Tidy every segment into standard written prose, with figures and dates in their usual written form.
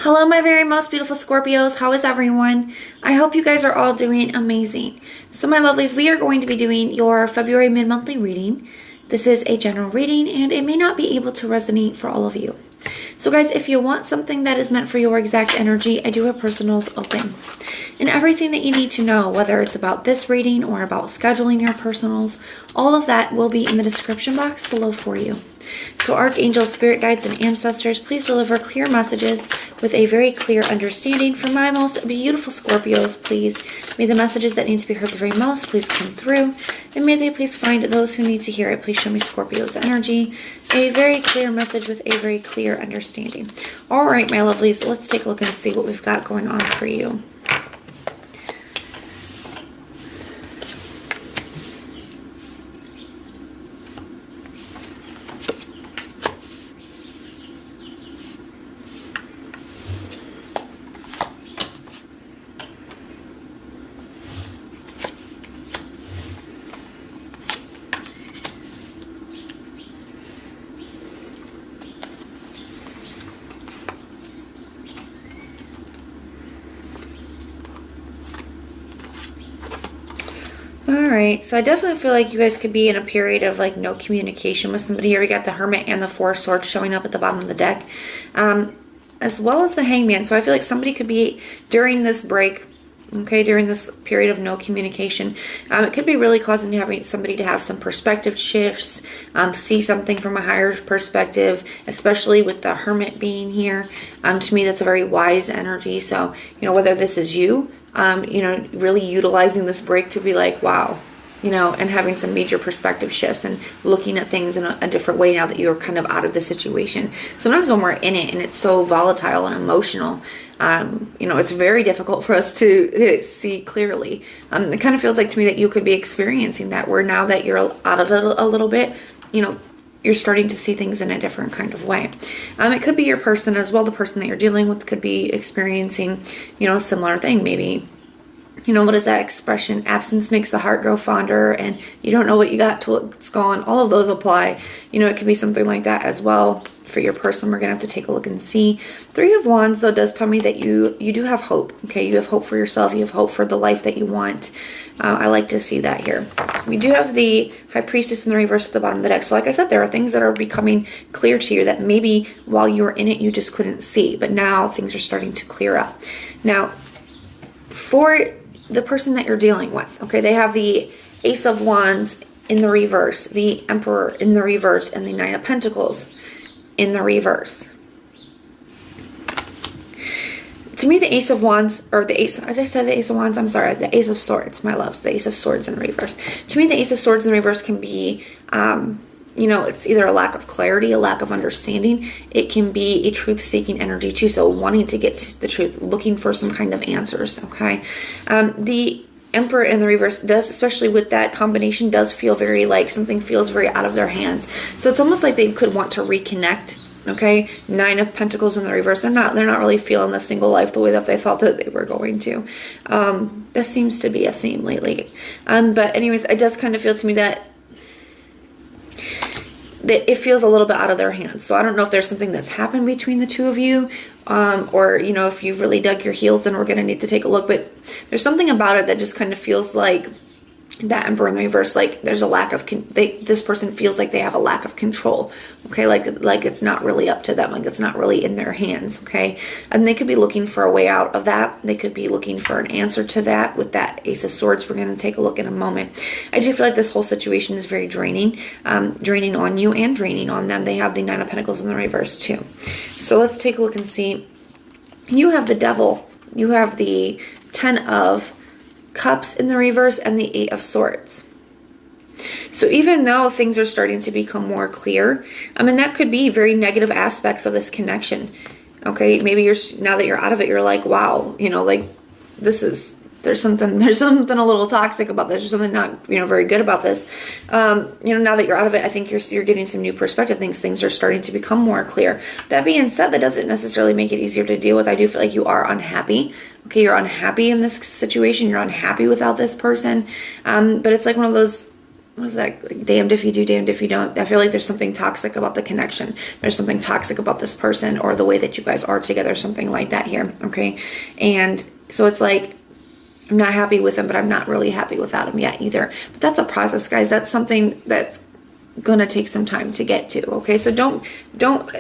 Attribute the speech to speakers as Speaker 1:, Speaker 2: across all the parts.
Speaker 1: Hello, my very most beautiful Scorpios. How is everyone? I hope you guys are all doing amazing. So my lovelies, we are going to be doing your February mid-monthly reading. This is a general reading and it may not be able to resonate for all of you. So guys, if you want something that is meant for your exact energy, I do have personals open. And everything that you need to know, whether it's about this reading or about scheduling your personals, all of that will be in the description box below for you. So archangels, spirit guides, and ancestors, please deliver clear messages with a very clear understanding for my most beautiful Scorpios, please. May the messages that need to be heard the very most please come through, and may they please find those who need to hear it. Please show me Scorpio's energy, a very clear message with a very clear understanding. All right, my lovelies, let's take a look and see what we've got going on for you. Alright, so I definitely feel like you guys could be in a period of like no communication with somebody here. We got the Hermit and the Four of Swords showing up at the bottom of the deck, as well as the Hangman. So I feel like somebody could be during this break, okay, during this period of no communication. It could be really causing having somebody to have some perspective shifts, see something from a higher perspective, especially with the Hermit being here. To me, that's a very wise energy. So, you know, whether this is you, you know, really utilizing this break to be like, wow, you know, and having some major perspective shifts and looking at things in a different way now that you're kind of out of the situation. Sometimes when we're in it and it's so volatile and emotional, you know, it's very difficult for us to see clearly. It kind of feels like to me that you could be experiencing that, where now that you're out of it a little bit, you know, you're starting to see things in a different kind of way. It could be your person as well. The person that you're dealing with could be experiencing, you know, a similar thing. Maybe, you know, what is that expression? Absence makes the heart grow fonder, and you don't know what you got till it's gone. All of those apply. You know, it could be something like that as well for your person. We're going to have to take a look and see. Three of Wands, though, does tell me that you do have hope. Okay, you have hope for yourself. You have hope for the life that you want. I like to see that here. We do have the High Priestess in the reverse at the bottom of the deck. So like I said, there are things that are becoming clear to you that maybe while you were in it, you just couldn't see. But now things are starting to clear up. Now, for the person that you're dealing with, okay, they have the Ace of Wands in the reverse, the Emperor in the reverse, and the Nine of Pentacles in the reverse. To me, the Ace of Wands, or the Ace, I just said the Ace of Wands, I'm sorry, the Ace of Swords, my loves, the Ace of Swords in the reverse. To me, the Ace of Swords in the reverse can be, you know, it's either a lack of clarity, a lack of understanding. It can be a truth-seeking energy too, so wanting to get to the truth, looking for some kind of answers, okay? The Emperor in the reverse does, especially with that combination, does feel very like something feels very out of their hands. So it's almost like they could want to reconnect. Okay, Nine of Pentacles in the reverse. They're not really feeling the single life the way that they thought that they were going to. This seems to be a theme lately. But anyways, it does kind of feel to me that it feels a little bit out of their hands. So I don't know if there's something that's happened between the two of you, or, you know, if you've really dug your heels, then we're going to need to take a look. But there's something about it that just kind of feels like that Emperor in the reverse, like there's a lack of, this person feels like they have a lack of control, okay, like it's not really up to them, like it's not really in their hands, okay, and they could be looking for a way out of that. They could be looking for an answer to that with that Ace of Swords. We're going to take a look in a moment. I do feel like this whole situation is very draining, draining on you and draining on them. They have the Nine of Pentacles in the reverse too. So let's take a look and see. You have the Devil, you have the Ten of Cups in the reverse, and the Eight of Swords. So even though things are starting to become more clear, I mean, that could be very negative aspects of this connection. Okay, maybe now that you're out of it, you're like, wow, you know, like there's something a little toxic about this. There's something not, you know, very good about this. You know, now that you're out of it, I think you're getting some new perspective. Things are starting to become more clear. That being said, that doesn't necessarily make it easier to deal with. I do feel like you are unhappy. Okay, you're unhappy in this situation. You're unhappy without this person. But it's like one of those what is that? Like, damned if you do, damned if you don't. I feel like there's something toxic about the connection. There's something toxic about this person or the way that you guys are together, something like that here, okay? And so it's like, I'm not happy with him, but I'm not really happy without him yet either. But that's a process, guys. That's something that's gonna take some time to get to, okay? So don't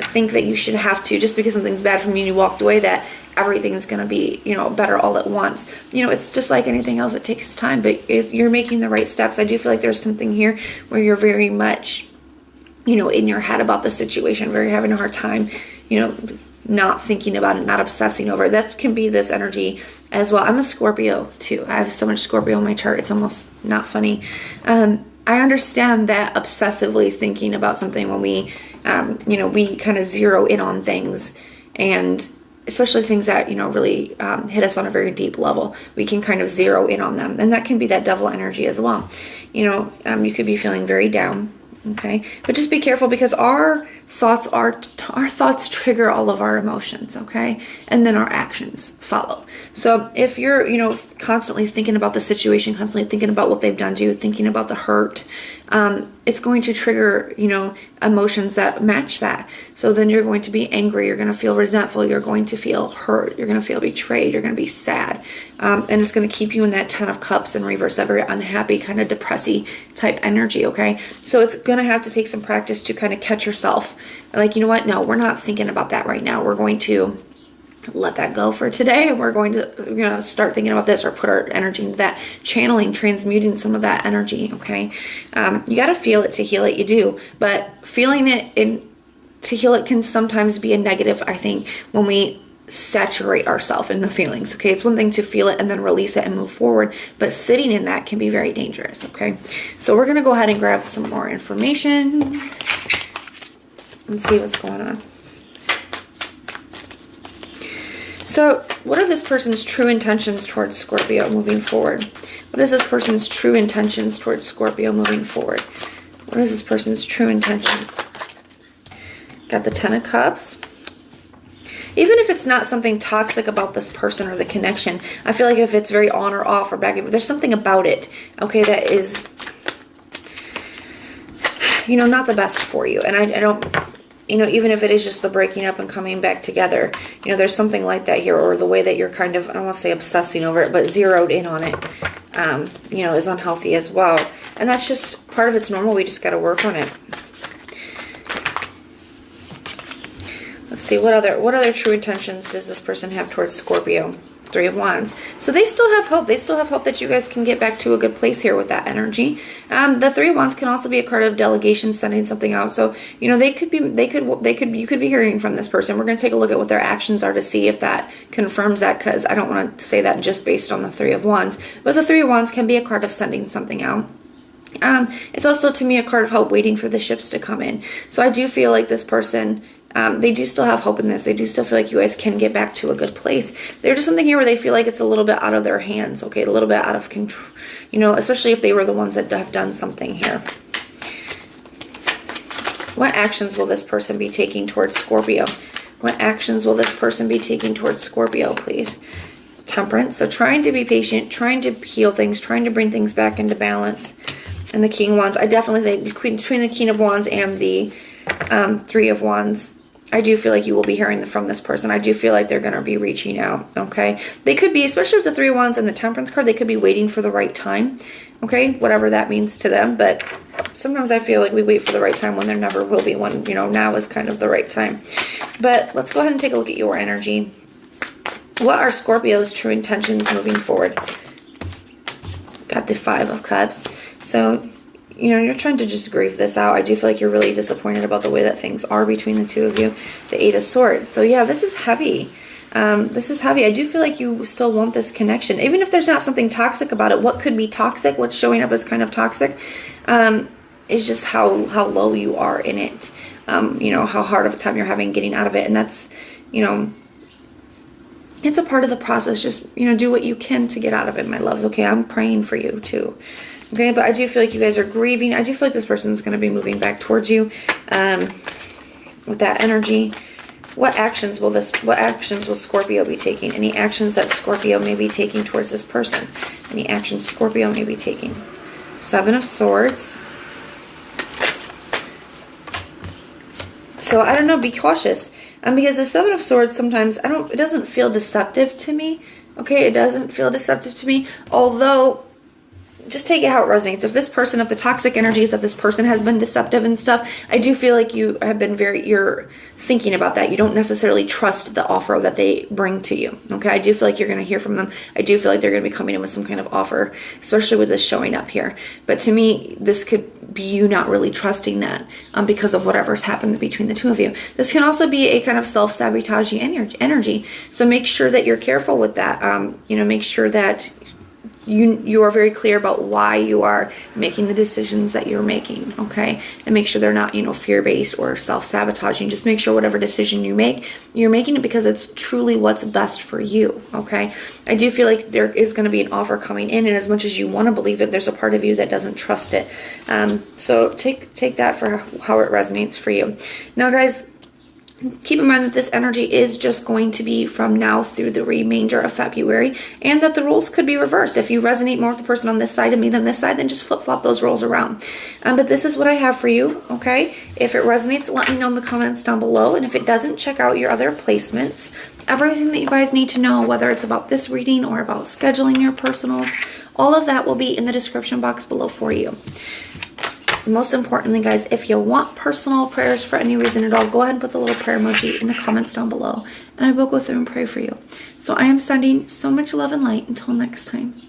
Speaker 1: think that you should have to, just because something's bad from you and you walked away, that everything's gonna be, you know, better all at once. You know, it's just like anything else, it takes time, but you're making the right steps. I do feel like there's something here where you're very much, you know, in your head about the situation, very having a hard time, you know, not thinking about it, not obsessing over it. That can be this energy as well. I'm a Scorpio too. I have so much Scorpio in my chart, it's almost not funny. I understand that obsessively thinking about something when we, you know, we kind of zero in on things, and especially things that, you know, really hit us on a very deep level, we can kind of zero in on them. And that can be that devil energy as well. You know, you could be feeling very down. Okay, but just be careful, because our thoughts trigger all of our emotions, okay? And then our actions follow. So if you're, you know, constantly thinking about the situation, constantly thinking about what they've done to you, thinking about the hurt, it's going to trigger, you know, emotions that match that. So then you're going to be angry, you're going to feel resentful, you're going to feel hurt, you're going to feel betrayed, you're going to be sad. And it's going to keep you in that 10 of Cups in reverse, that very unhappy, kind of depressy type energy, okay? So it's going to have to take some practice to kind of catch yourself. Like, you know what? No, we're not thinking about that right now. We're going to let that go for today. We're going to, you know, start thinking about this, or put our energy into that, channeling, transmuting some of that energy, okay? You got to feel it to heal it, you do. But feeling it to heal it can sometimes be a negative, I think, when we saturate ourselves in the feelings, okay? It's one thing to feel it and then release it and move forward, but sitting in that can be very dangerous, okay? So we're going to go ahead and grab some more information and see what's going on. So what are this person's true intentions towards Scorpio moving forward? What is this person's true intentions towards Scorpio moving forward? What is this person's true intentions? Got the 10 of Cups. Even if it's not something toxic about this person or the connection, I feel like if it's very on or off or back, there's something about it, okay, that is, you know, not the best for you. And I don't, you know, even if it is just the breaking up and coming back together, you know, there's something like that here, or the way that you're kind of, I don't want to say obsessing over it, but zeroed in on it, you know, is unhealthy as well. And that's just part of it's normal. We just got to work on it. Let's see, what other true intentions does this person have towards Scorpio? 3 of Wands. So they still have hope. They still have hope that you guys can get back to a good place here with that energy. The 3 of Wands can also be a card of delegation, sending something out. So, you know, you could be hearing from this person. We're going to take a look at what their actions are to see if that confirms that, because I don't want to say that just based on the 3 of Wands. But the 3 of Wands can be a card of sending something out. It's also, to me, a card of hope, waiting for the ships to come in. So I do feel like this person, they do still have hope in this. They do still feel like you guys can get back to a good place. There's just something here where they feel like it's a little bit out of their hands, okay? A little bit out of control, you know, especially if they were the ones that have done something here. What actions will this person be taking towards Scorpio? What actions will this person be taking towards Scorpio, please? Temperance. So trying to be patient, trying to heal things, trying to bring things back into balance. And the King of Wands. I definitely think between the King of Wands and the 3 of Wands, I do feel like you will be hearing from this person. I do feel like they're going to be reaching out, okay? They could be, especially with the 3 of Wands and the Temperance card, they could be waiting for the right time, okay? Whatever that means to them. But sometimes I feel like we wait for the right time when there never will be one. You know, now is kind of the right time. But let's go ahead and take a look at your energy. What are Scorpio's true intentions moving forward? Got the 5 of Cups. So, you know, you're trying to just grieve this out. I do feel like you're really disappointed about the way that things are between the 2 of you. The 8 of Swords. So yeah, this is heavy. This is heavy. I do feel like you still want this connection. Even if there's not something toxic about it, what could be toxic, what's showing up as kind of toxic, is just how low you are in it. You know, how hard of a time you're having getting out of it. And that's, you know, it's a part of the process. Just, you know, do what you can to get out of it, my loves. Okay, I'm praying for you too. Okay, but I do feel like you guys are grieving. I do feel like this person's going to be moving back towards you with that energy. What actions will Scorpio be taking? Any actions that Scorpio may be taking towards this person? Any actions Scorpio may be taking? 7 of Swords. So I don't know, be cautious. Because the Seven of Swords sometimes, it doesn't feel deceptive to me. Okay, it doesn't feel deceptive to me. Although, just take it how it resonates. If the toxic energies of this person has been deceptive and stuff, I do feel like you have been you're thinking about that. You don't necessarily trust the offer that they bring to you. Okay, I do feel like you're going to hear from them. I do feel like they're going to be coming in with some kind of offer, especially with this showing up here. But to me, this could be you not really trusting that because of whatever's happened between the two of you. This can also be a kind of self-sabotaging energy. So make sure that you're careful with that. Make sure that you are very clear about why you are making the decisions that you're making, okay? And make sure they're not, fear-based or self-sabotaging. Just make sure whatever decision you make, you're making it because it's truly what's best for you, okay? I do feel like there is going to be an offer coming in, and as much as you want to believe it, there's a part of you that doesn't trust it. So take that for how it resonates for you. Now, guys, keep in mind that this energy is just going to be from now through the remainder of February, and that the roles could be reversed. If you resonate more with the person on this side of me than this side, then just flip-flop those roles around. But this is what I have for you, okay? If it resonates, let me know in the comments down below, and if it doesn't, check out your other placements. Everything that you guys need to know, whether it's about this reading or about scheduling your personals, all of that will be in the description box below for you. Most importantly, guys, if you want personal prayers for any reason at all, go ahead and put the little prayer emoji in the comments down below, and I will go through and pray for you. So I am sending so much love and light. Until next time.